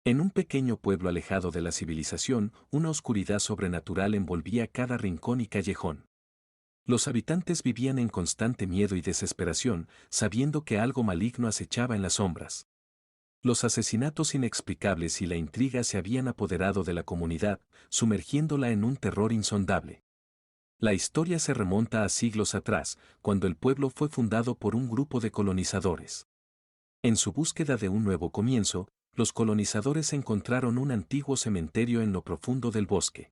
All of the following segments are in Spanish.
En un pequeño pueblo alejado de la civilización, una oscuridad sobrenatural envolvía cada rincón y callejón. Los habitantes vivían en constante miedo y desesperación, sabiendo que algo maligno acechaba en las sombras. Los asesinatos inexplicables y la intriga se habían apoderado de la comunidad, sumergiéndola en un terror insondable. La historia se remonta a siglos atrás, cuando el pueblo fue fundado por un grupo de colonizadores. En su búsqueda de un nuevo comienzo, los colonizadores encontraron un antiguo cementerio en lo profundo del bosque.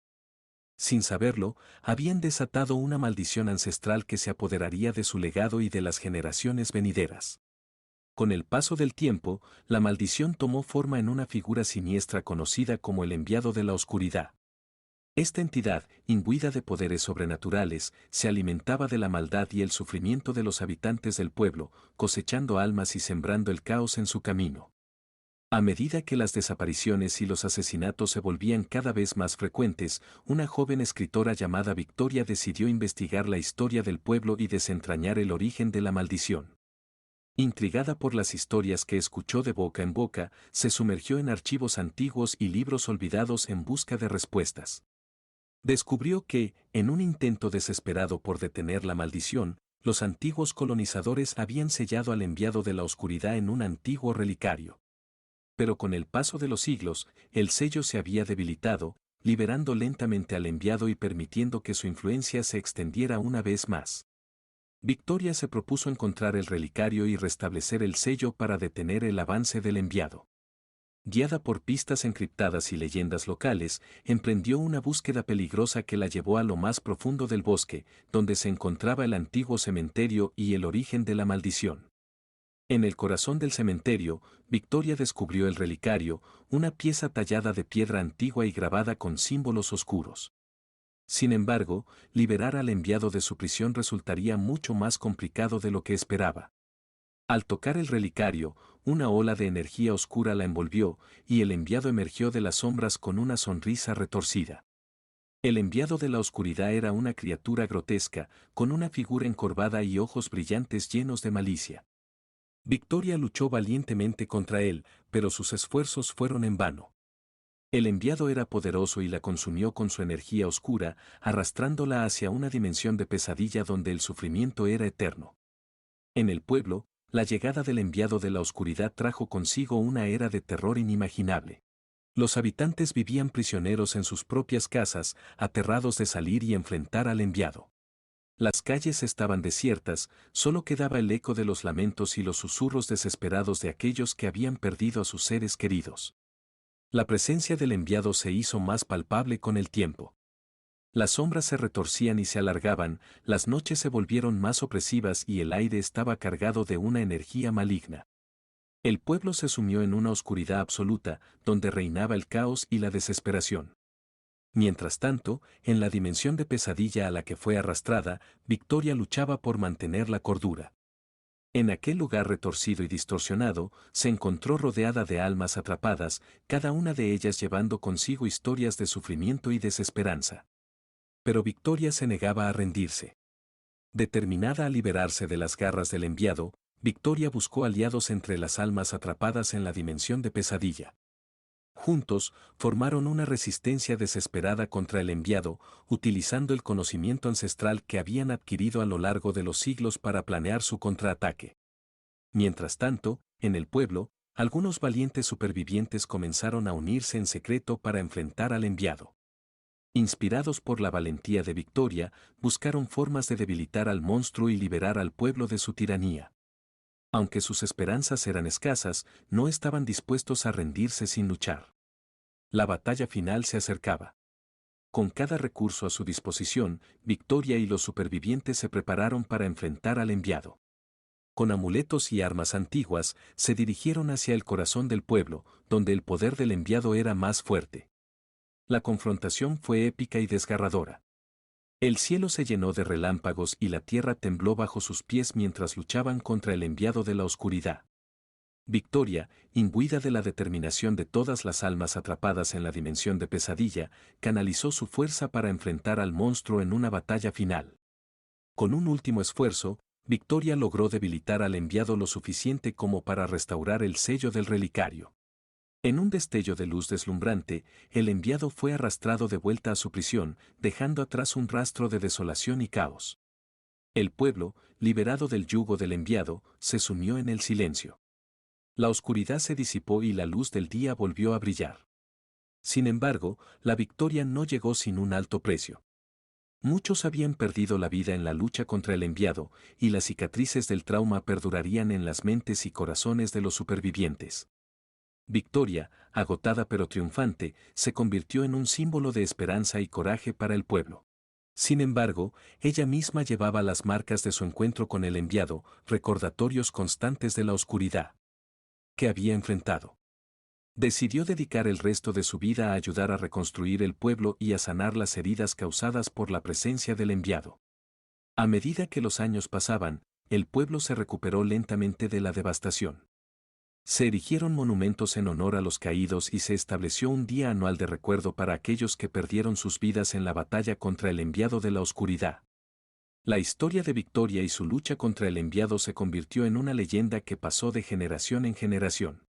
Sin saberlo, habían desatado una maldición ancestral que se apoderaría de su legado y de las generaciones venideras. Con el paso del tiempo, la maldición tomó forma en una figura siniestra conocida como el enviado de la oscuridad. Esta entidad, imbuida de poderes sobrenaturales, se alimentaba de la maldad y el sufrimiento de los habitantes del pueblo, cosechando almas y sembrando el caos en su camino. A medida que las desapariciones y los asesinatos se volvían cada vez más frecuentes, una joven escritora llamada Victoria decidió investigar la historia del pueblo y desentrañar el origen de la maldición. Intrigada por las historias que escuchó de boca en boca, se sumergió en archivos antiguos y libros olvidados en busca de respuestas. Descubrió que, en un intento desesperado por detener la maldición, los antiguos colonizadores habían sellado al enviado de la oscuridad en un antiguo relicario. Pero con el paso de los siglos, el sello se había debilitado, liberando lentamente al enviado y permitiendo que su influencia se extendiera una vez más. Victoria se propuso encontrar el relicario y restablecer el sello para detener el avance del enviado. Guiada por pistas encriptadas y leyendas locales, emprendió una búsqueda peligrosa que la llevó a lo más profundo del bosque, donde se encontraba el antiguo cementerio y el origen de la maldición. En el corazón del cementerio, Victoria descubrió el relicario, una pieza tallada de piedra antigua y grabada con símbolos oscuros. Sin embargo, liberar al enviado de su prisión resultaría mucho más complicado de lo que esperaba. Al tocar el relicario, una ola de energía oscura la envolvió, y el enviado emergió de las sombras con una sonrisa retorcida. El enviado de la oscuridad era una criatura grotesca, con una figura encorvada y ojos brillantes llenos de malicia. Victoria luchó valientemente contra él, pero sus esfuerzos fueron en vano. El enviado era poderoso y la consumió con su energía oscura, arrastrándola hacia una dimensión de pesadilla donde el sufrimiento era eterno. En el pueblo, la llegada del enviado de la oscuridad trajo consigo una era de terror inimaginable. Los habitantes vivían prisioneros en sus propias casas, aterrados de salir y enfrentar al enviado. Las calles estaban desiertas, solo quedaba el eco de los lamentos y los susurros desesperados de aquellos que habían perdido a sus seres queridos. La presencia del enviado se hizo más palpable con el tiempo. Las sombras se retorcían y se alargaban, las noches se volvieron más opresivas y el aire estaba cargado de una energía maligna. El pueblo se sumió en una oscuridad absoluta, donde reinaba el caos y la desesperación. Mientras tanto, en la dimensión de pesadilla a la que fue arrastrada, Victoria luchaba por mantener la cordura. En aquel lugar retorcido y distorsionado, se encontró rodeada de almas atrapadas, cada una de ellas llevando consigo historias de sufrimiento y desesperanza. Pero Victoria se negaba a rendirse. Determinada a liberarse de las garras del enviado, Victoria buscó aliados entre las almas atrapadas en la dimensión de pesadilla. Juntos, formaron una resistencia desesperada contra el enviado, utilizando el conocimiento ancestral que habían adquirido a lo largo de los siglos para planear su contraataque. Mientras tanto, en el pueblo, algunos valientes supervivientes comenzaron a unirse en secreto para enfrentar al enviado. Inspirados por la valentía de Victoria, buscaron formas de debilitar al monstruo y liberar al pueblo de su tiranía. Aunque sus esperanzas eran escasas, no estaban dispuestos a rendirse sin luchar. La batalla final se acercaba. Con cada recurso a su disposición, Victoria y los supervivientes se prepararon para enfrentar al enviado. Con amuletos y armas antiguas, se dirigieron hacia el corazón del pueblo, donde el poder del enviado era más fuerte. La confrontación fue épica y desgarradora. El cielo se llenó de relámpagos y la tierra tembló bajo sus pies mientras luchaban contra el enviado de la oscuridad. Victoria, imbuida de la determinación de todas las almas atrapadas en la dimensión de pesadilla, canalizó su fuerza para enfrentar al monstruo en una batalla final. Con un último esfuerzo, Victoria logró debilitar al enviado lo suficiente como para restaurar el sello del relicario. En un destello de luz deslumbrante, el enviado fue arrastrado de vuelta a su prisión, dejando atrás un rastro de desolación y caos. El pueblo, liberado del yugo del enviado, se sumió en el silencio. La oscuridad se disipó y la luz del día volvió a brillar. Sin embargo, la victoria no llegó sin un alto precio. Muchos habían perdido la vida en la lucha contra el enviado, y las cicatrices del trauma perdurarían en las mentes y corazones de los supervivientes. Victoria, agotada pero triunfante, se convirtió en un símbolo de esperanza y coraje para el pueblo. Sin embargo, ella misma llevaba las marcas de su encuentro con el enviado, recordatorios constantes de la oscuridad que había enfrentado. Decidió dedicar el resto de su vida a ayudar a reconstruir el pueblo y a sanar las heridas causadas por la presencia del enviado. A medida que los años pasaban, el pueblo se recuperó lentamente de la devastación. Se erigieron monumentos en honor a los caídos y se estableció un día anual de recuerdo para aquellos que perdieron sus vidas en la batalla contra el enviado de la oscuridad. La historia de Victoria y su lucha contra el enviado se convirtió en una leyenda que pasó de generación en generación.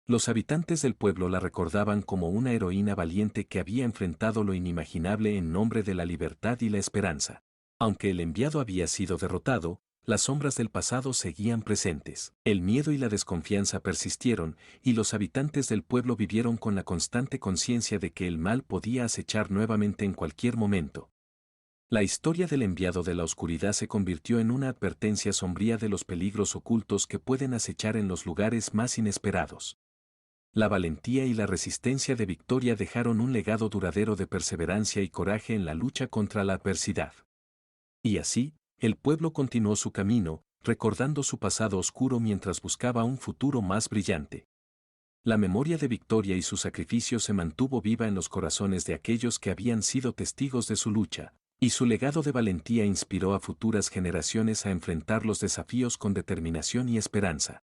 Los habitantes del pueblo la recordaban como una heroína valiente que había enfrentado lo inimaginable en nombre de la libertad y la esperanza. Aunque el enviado había sido derrotado, las sombras del pasado seguían presentes. El miedo y la desconfianza persistieron, y los habitantes del pueblo vivieron con la constante conciencia de que el mal podía acechar nuevamente en cualquier momento. La historia del enviado de la oscuridad se convirtió en una advertencia sombría de los peligros ocultos que pueden acechar en los lugares más inesperados. La valentía y la resistencia de Victoria dejaron un legado duradero de perseverancia y coraje en la lucha contra la adversidad. Y así, el pueblo continuó su camino, recordando su pasado oscuro mientras buscaba un futuro más brillante. La memoria de Victoria y su sacrificio se mantuvo viva en los corazones de aquellos que habían sido testigos de su lucha, y su legado de valentía inspiró a futuras generaciones a enfrentar los desafíos con determinación y esperanza.